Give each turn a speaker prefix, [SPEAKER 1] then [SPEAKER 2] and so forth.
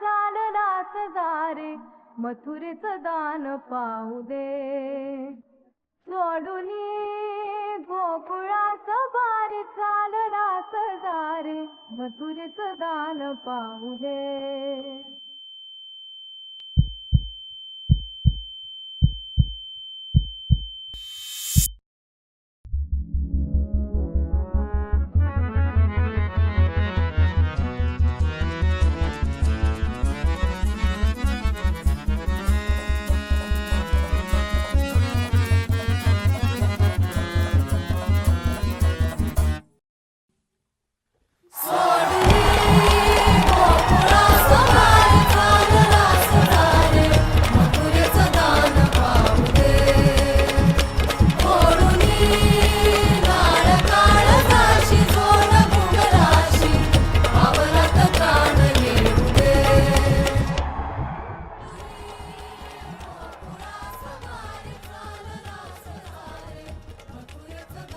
[SPEAKER 1] चाललास दारे मथुरेचं दान पाहू दे सोडूनी गोकुळास बारे चाललास दारे मथुरेचं दान पाहू दे.
[SPEAKER 2] सा